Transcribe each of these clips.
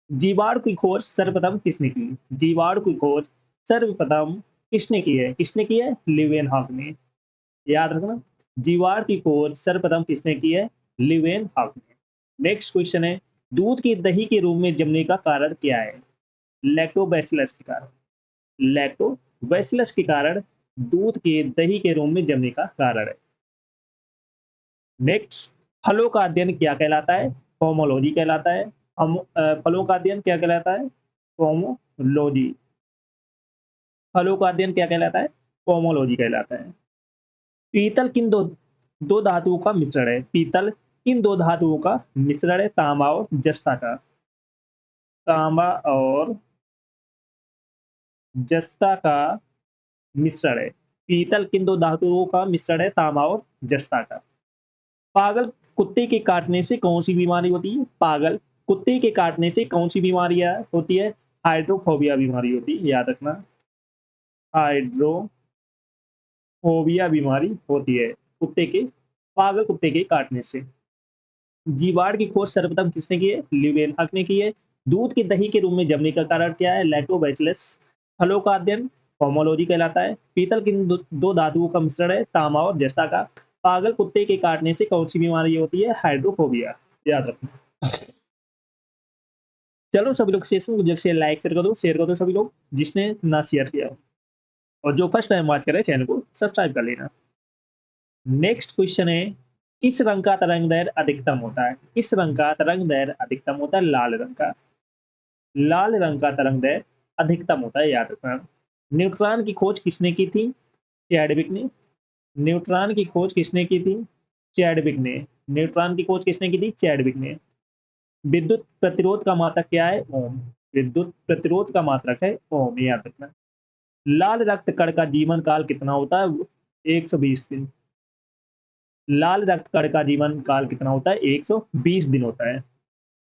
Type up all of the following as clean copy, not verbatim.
जीवाणु की खोज सर्वप्रथम किसने की? जीवाणु की खोज सर्वप्रथम किसने की है? लीवेनहॉक ने। याद रखना, जीवाणु की खोज सर्वप्रथम किसने की है? लीवेनहॉक ने। नेक्स्ट क्वेश्चन है, दूध की दही के रूप में जमने का कारण क्या है? लैक्टोबैसिलस के कारण। लैक्टोबैसिलस के कारण दूध के दही के रूप में जमने का कारण है। नेक्स्ट, फलों का अध्ययन क्या कहलाता है? पोमोलॉजी कहलाता है। फलों का अध्ययन क्या कहलाता है? पोमोलॉजी। फलों का अध्ययन क्या कहलाता है? पोमोलॉजी कहलाता है। पीतल किन दो धातुओं का मिश्रण है? पीतल किन दो धातुओं का मिश्रण है? तांबा और जस्ता का। तांबा और जस्ता का मिश्रण है। पीतल किन दो धातुओं का मिश्रण है? तांबा और जस्ता का। पागल कुत्ते के काटने से कौन सी बीमारी होती है? पागल कुत्ते के काटने से कौन सी बीमारियां होती है? हाइड्रोफोबिया बीमारी होती है, याद रखना। हाइड्रोफोबिया बीमारी होती है पागल कुत्ते के काटने से। जीवाणु की खोज सर्वप्रथम किसने की है? ल्यूवेनहॉक ने की है। दूध के दही के रूप में जमने का कारण क्या है? लैक्टोबैसिलस। फलों का अध्ययन पोमोलॉजी कहलाता है। पीतल किन दो धातुओं का मिश्रण है? तांबा और जस्ता का। पागल कुत्ते के काटने से कौन सी बीमारी होती है? हाइड्रोफोबिया। याद रखना। चलो सभी लोग सेशन को जैसे लाइक शेयर कर दो सभी लोग, जिसने ना शेयर किया हो। और जो फर्स्ट टाइम वॉच कर रहे हैं चैनल को सब्सक्राइब कर लेना। नेक्स्ट क्वेश्चन है, किस रंग का तरंग दैर्ध्य अधिकतम होता है? किस रंग का तरंग दैर्ध्य अधिकतम होता है? लाल रंग का। लाल रंग का तरंग दैर्ध्य अधिकतम होता है, याद रखना। न्यूट्रॉन की खोज किसने की थी? चैडविक ने। न्यूट्रॉन की खोज किसने की थी? चैडविक ने। न्यूट्रॉन की खोज किसने की थी? चैडविक ने। विद्युत प्रतिरोध का मात्रक क्या है? ओम। विद्युत प्रतिरोध का मात्रक है ओम, याद रखना। लाल रक्त कण का जीवन काल कितना होता है? 120 दिन। लाल रक्त कण का जीवन काल कितना होता है? 120 दिन होता है।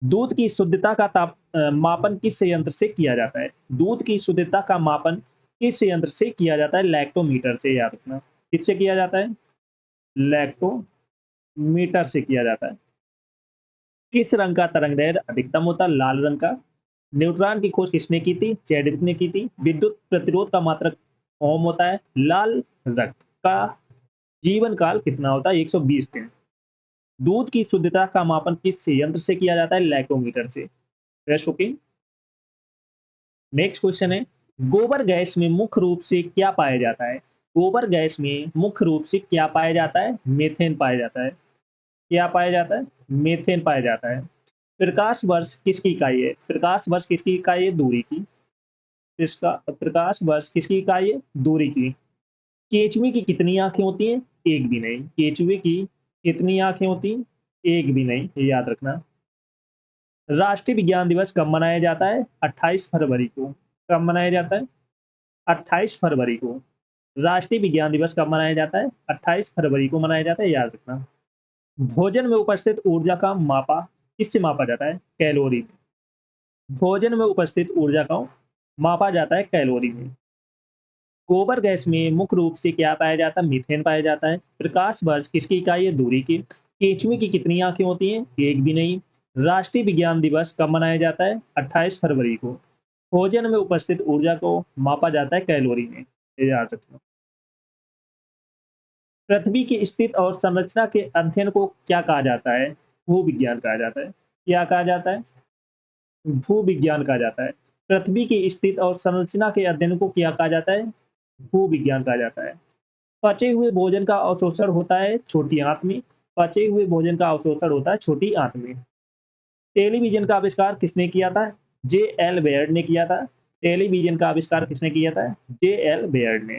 दूध की शुद्धता का मापन किस यंत्र से किया जाता है? दूध की शुद्धता का मापन किस यंत्र से किया जाता है? लैक्टोमीटर से, याद रखना। किससे किया जाता है? लैक्टोमीटर से किया जाता है। किस रंग का तरंग दैर्ध्य अधिकतम होता है? लाल रंग का। न्यूट्रॉन की खोज किसने की थी? चैडविक ने की थी। विद्युत प्रतिरोध का मात्रक ओम होता है। लाल रक्त का जीवन काल कितना होता है? 120 दिन। दूध की शुद्धता का मापन किस यंत्र से किया जाता है? लैक्टोमीटर से। ओके। नेक्स्ट क्वेश्चन है, गोबर गैस में मुख्य रूप से क्या पाया जाता है? गोबर गैस में मुख्य रूप से क्या पाया जाता है? मीथेन पाया जाता है। क्या पाया जाता है? मीथेन पाया जाता है। प्रकाश वर्ष किसकी इकाई है? प्रकाश वर्ष किसकी इकाई है? दूरी की। इसका प्रकाश वर्ष किसकी इकाई है? दूरी की। केचुए की कितनी आंखें होती हैं? एक भी नहीं। केचुए की कितनी आंखें होती हैं? एक भी नहीं, ये याद रखना। राष्ट्रीय विज्ञान दिवस कब मनाया जाता है? 28 फरवरी को। कब मनाया जाता है? 28 फरवरी को। राष्ट्रीय विज्ञान दिवस कब मनाया जाता है? 28 फरवरी को मनाया जाता है, याद रखना। भोजन में उपस्थित ऊर्जा का मापा किससे मापा जाता है? कैलोरी। भोजन में उपस्थित ऊर्जा का मापा जाता है कैलोरी में। गोबर गैस में मुख्य रूप से क्या पाया जाता है? मीथेन पाया जाता है। प्रकाश वर्ष किसकी इकाई है? दूरी की। केंचुए की कितनी आंखें होती हैं? एक भी नहीं। राष्ट्रीय विज्ञान दिवस कब मनाया जाता है? 28 फरवरी को। भोजन में उपस्थित ऊर्जा को मापा जाता है कैलोरी में, ये याद रखना। पृथ्वी की स्थिति और संरचना के अध्ययन को क्या कहा जाता है? भूविज्ञान कहा जाता है। क्या कहा जाता है? भूविज्ञान कहा जाता है। पृथ्वी की स्थिति और संरचना के अध्ययन को क्या कहा जाता है? भूविज्ञान कहा जाता है। पचे हुए भोजन का अवशोषण होता है छोटी आंत में। पचे हुए भोजन का अवशोषण होता है छोटी आंत में। टेलीविजन का आविष्कार किसने किया था? जे एल बेयर्ड ने किया था। टेलीविजन का आविष्कार किसने किया था? जे एल बेयर्ड ने।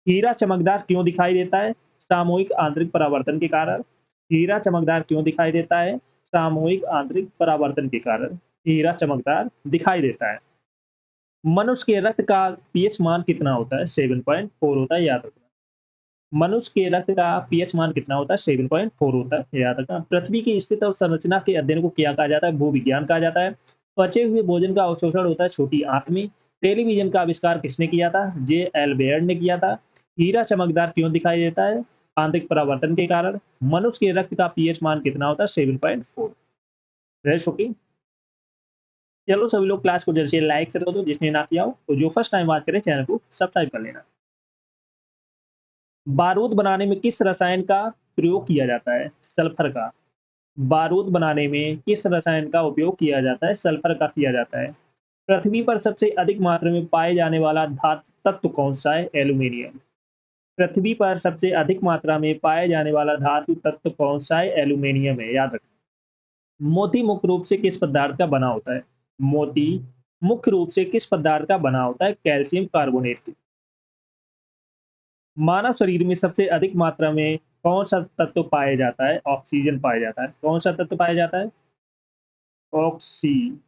हीरा चमकदार क्यों दिखाई देता है? सामूहिक आंतरिक परावर्तन के कारण। हीरा चमकदार क्यों दिखाई देता है? सामूहिक आंतरिक परावर्तन के कारण हीरा चमकदार दिखाई देता है। मनुष्य के रक्त का पीएच मान कितना होता है? 7.4 होता है, याद रखना। मनुष्य के रक्त का पीएच मान कितना होता है? 7.4 होता है, याद रखना। पृथ्वी की स्थिति और संरचना के अध्ययन को क्या कहा जाता है? भूविज्ञान कहा जाता है। पचे हुए भोजन का अवशोषण होता है छोटी आंत में। टेलीविजन का आविष्कार किसने किया था? जे एल बेयर्ड ने किया था। हीरा चमकदार क्यों दिखाई देता है? आंतरिक परावर्तन के कारण। मनुष्य के रक्त का पीएच मान कितना होता है? 7.4। चलो सभी लोग क्लास को जल्दी से लाइक कर दो, जिसने ना किया हो तो जो फर्स्ट टाइम बात करे चैनल को सब्सक्राइब कर लेना। बारूद बनाने में किस रसायन का प्रयोग किया जाता है? सल्फर का। बारूद बनाने में किस रसायन का उपयोग किया जाता है? सल्फर का किया जाता है। पृथ्वी पर सबसे अधिक मात्रा में पाए जाने वाला धातु तत्व कौन सा है? एल्यूमिनियम। पृथ्वी पर सबसे अधिक मात्रा में पाए जाने वाला धातु तत्व कौन सा है? एल्यूमिनियम है, याद रखना। मोती मुख्य रूप से किस पदार्थ का बना होता है? मोती मुख्य रूप से किस पदार्थ का बना होता है? Calcium carbonate. मानव शरीर में सबसे अधिक मात्रा में कौन सा तत्व पाया जाता है? ऑक्सीजन पाया जाता है। कौन सा तत्व पाया जाता है? ऑक्सीजन।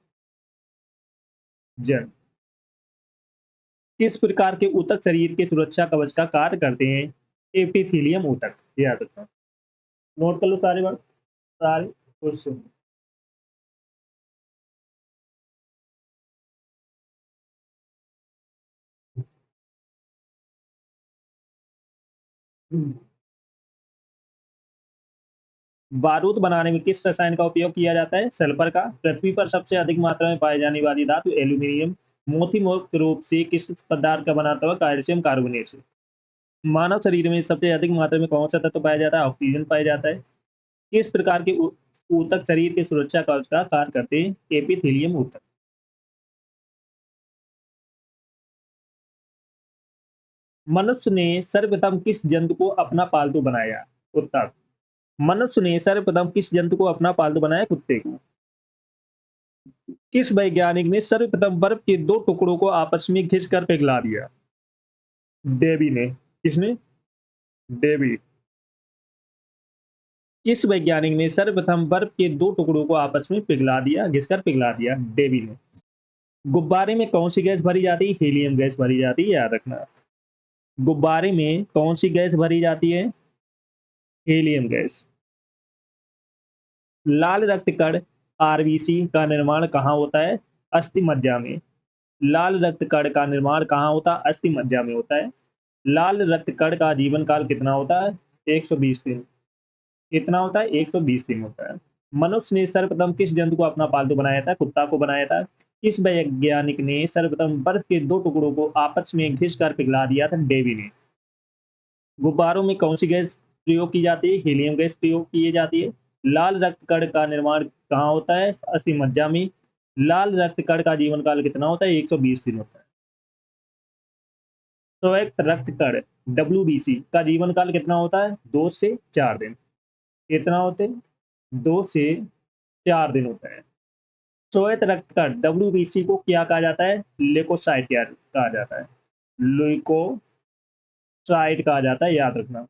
किस प्रकार के ऊतक शरीर के सुरक्षा कवच का कार्य करते हैं? एपिथेलियम ऊतक, याद रखना। नोट कर लो सारे वर्ड, सारे क्वेश्चन। बारूद बनाने में किस रसायन का उपयोग किया जाता है? सल्फर का। पृथ्वी पर सबसे अधिक मात्रा में पाई जाने वाली धातु एल्यूमिनियम। मोती मुख्य रूप से किस पदार्थ का बनाता हुआ? कैल्शियम कार्बोनेट से। मानव शरीर में सबसे अधिक मात्रा में कौन सा तत्व पाया जाता है? ऑक्सीजन पाया जाता है। किस प्रकार के ऊतक शरीर के सुरक्षा कवच का कार्य करते हैं? एपिथेलियम ऊतक। मनुष्य ने सर्वप्रथम किस जंतु को अपना पालतू बनाया? कुत्ता। मनुष्य ने सर्वप्रथम किस जंतु को अपना पालतू बनाया? कुत्ते को। किस वैज्ञानिक ने सर्वप्रथम बर्फ के दो टुकड़ों को आपस में घिसकर पिघला दिया? डेवी ने। किसने? डेवी। किस वैज्ञानिक ने सर्वप्रथम बर्फ के दो टुकड़ों को आपस में पिघला दिया, घिसकर पिघला दिया? डेवी ने। गुब्बारे में कौन सी गैस भरी जाती है? हीलियम गैस भरी जाती है, याद रखना। गुब्बारे में कौन सी गैस भरी जाती है? Helium gas. लाल रक्त कण आरबीसी का निर्माण कहाँ होता है? अस्थि मज्जा में। लाल रक्त कण का निर्माण कहाँ होता है? अस्थि मज्जा में होता है। लाल रक्त कण का जीवन काल कितना होता है? 120 दिन। कितना होता है? 120 दिन होता है। मनुष्य ने सर्वप्रथम किस जंतु को अपना पालतू बनाया था? कुत्ता को बनाया था। किस वैज्ञानिक ने सर्वप्रथम बर्फ के दो टुकड़ों को आपस में घिस कर पिघला दिया था? डेवी ने। गुब्बारों में कौन सी गैस प्रयोग की जाती है? हीलियम गैस प्रयोग की जाती है। लाल रक्त कण का निर्माण कहाँ होता है? अस्थि मज्जा में। लाल रक्त कण का जीवन काल कितना होता है? 120 दिन होता है। स्वायत्त रक्त कण WBC का जीवन काल कितना होता है? 2 से 4 दिन। कितना होते हैं? 2 से 4 दिन होता है। स्वायत्त रक्त कण WBC को क्या कहा जाता है? लेकोसाइट कहा जाता है। ल्यूकोसाइट कहा जाता है, याद रखना।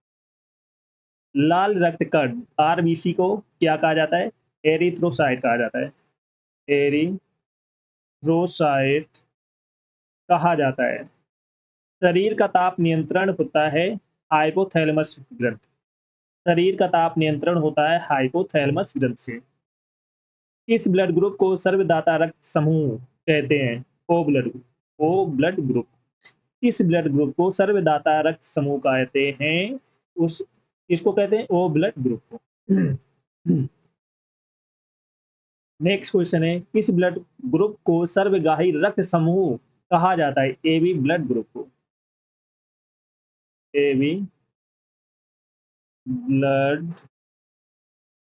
लाल रक्त कण RBC को क्या कहा जाता है? एरिथ्रोसाइट कहा जाता है। एरिथ्रोसाइट कहा जाता है। शरीर का ताप नियंत्रण होता है हाइपोथैलेमस ग्रंथ। शरीर का ताप नियंत्रण होता है हाइपोथैलेमस ग्रंथ से। किस ब्लड ग्रुप को सर्वदाता रक्त समूह कहते हैं? O blood group. O blood group. किस ब्लड ग्रुप को सर्वदाता रक्त समूह कहते हैं? उस किसको कहते हैं? ओ ब्लड ग्रुप को। नेक्स्ट क्वेश्चन है, किस ब्लड ग्रुप को सर्वगाही रक्त समूह कहा जाता है? AB ब्लड ग्रुप को। AB ब्लड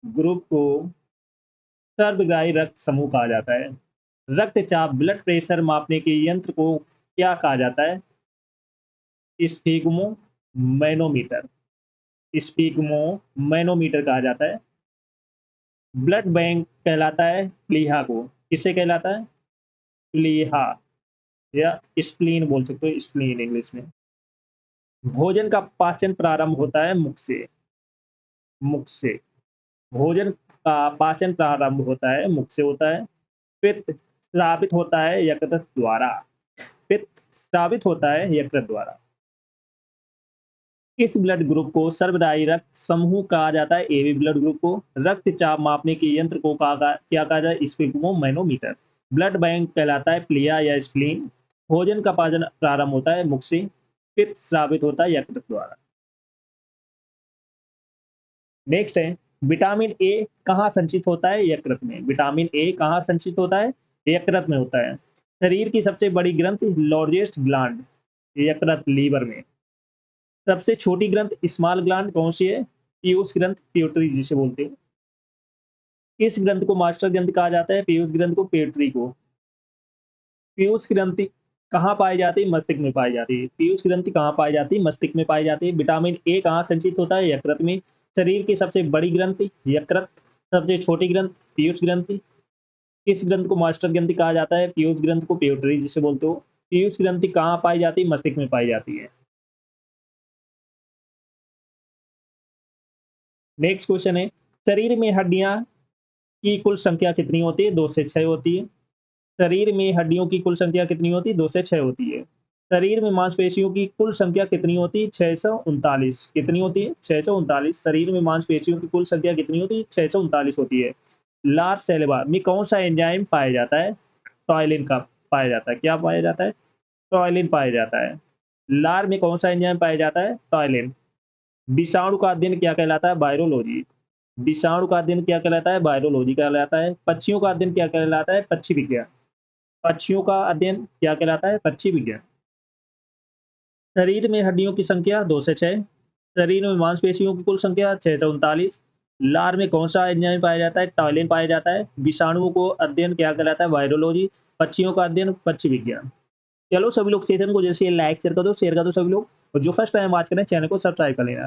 ग्रुप को सर्वगाही रक्त समूह कहा जाता है। रक्तचाप ब्लड प्रेशर मापने के यंत्र को क्या कहा जाता है? Sphygmo manometer. स्फिग्मो मैनोमीटर कहा जाता है। ब्लड बैंक कहलाता है प्लीहा को। किसे कहलाता है? प्लीहा, या स्प्लीन बोल सकते हो, स्प्लीन इंग्लिश में। भोजन का पाचन प्रारंभ होता है मुख से। मुख से। भोजन का पाचन प्रारंभ होता है मुख से होता है। पित्त स्रावित होता है यकृत द्वारा। पित्त स्रावित होता है यकृत द्वारा। किस ब्लड ग्रुप को सर्वदायी रक्त समूह कहा जाता है? AB ब्लड ग्रुप को। रक्तचाप मापने के यंत्र को क्या कहा जाए? Sphygmo manometer. ब्लड बैंक कहलाता है प्लिया या स्प्लीन। भोजन का पाचन प्रारंभ होता है मुख से। पित्त स्रावित होता है यकृत द्वारा। नेक्स्ट है, विटामिन ए कहाँ संचित होता है? यकृत में। विटामिन ए कहाँ संचित होता है? यकृत में होता है। शरीर की सबसे बड़ी ग्रंथि लार्जेस्ट ग्लैंड, यकृत लीवर में। सबसे छोटी ग्रंथ स्मॉल ग्लैंड कौन सी है? पीयूष ग्रंथ, पिट्यूटरी जिसे बोलते हैं। किस ग्रंथ को मास्टर ग्रंथ कहा जाता है? पीयूष ग्रंथ को, पिट्यूटरी को। पीयूष ग्रंथि कहाँ पाई जाती है? मस्तिष्क में पाई जाती है। पीयूष ग्रंथि कहाँ पाई जाती है? मस्तिष्क में पाई जाती है। विटामिन ए कहाँ संचित होता है? यकृत में। शरीर की सबसे बड़ी ग्रंथि यकृत, सबसे छोटी ग्रंथ पीयूष ग्रंथि। किस ग्रंथ को मास्टर ग्रंथि कहा जाता है? पीयूष ग्रंथ को, पिट्यूटरी जिसे बोलते हो। पीयूष ग्रंथि कहाँ पाई जाती है? मस्तिष्क में पाई जाती है। नेक्स्ट क्वेश्चन है, शरीर में हड्डियां की कुल संख्या कितनी होती है? 2 से 6 होती है। शरीर में हड्डियों की कुल संख्या कितनी होती है? 2 से 6 होती है। शरीर में मांसपेशियों की कुल संख्या कितनी होती है? 639। कितनी होती है? 639। शरीर में मांसपेशियों की कुल संख्या कितनी होती है? 639 होती है। लार सेलेबा में कौन सा एंजाइम पाया जाता है? टॉयलिन का पाया जाता है। क्या पाया जाता है? टॉयलिन पाया जाता है। लार में कौन सा एंजाइम पाया जाता है? टॉयलिन। विषाणु का अध्ययन क्या कहलाता है? वायरोलॉजी। विषाणु का अध्ययन क्या कहलाता है? वायरोलॉजी कहलाता है। पक्षियों का अध्ययन क्या कहलाता है? पक्षी विज्ञान। पक्षियों का अध्ययन क्या कहलाता है? पक्षी विज्ञान। शरीर में हड्डियों की संख्या 2 से 6। शरीर में मांसपेशियों की कुल संख्या 639। लार में कौन सा एंजाइम पाया जाता है? टॉयलिन पाया जाता है। विषाणुओं को अध्ययन क्या कहलाता है? वायरोलॉजी। पक्षियों का अध्ययन पक्षी विज्ञान। चलो सभी लोग सेशन को जैसे लाइक शेयर कर दो सभी लोग, और जो फर्स्ट टाइम वॉच करें चैनल को सब्सक्राइब कर लेना।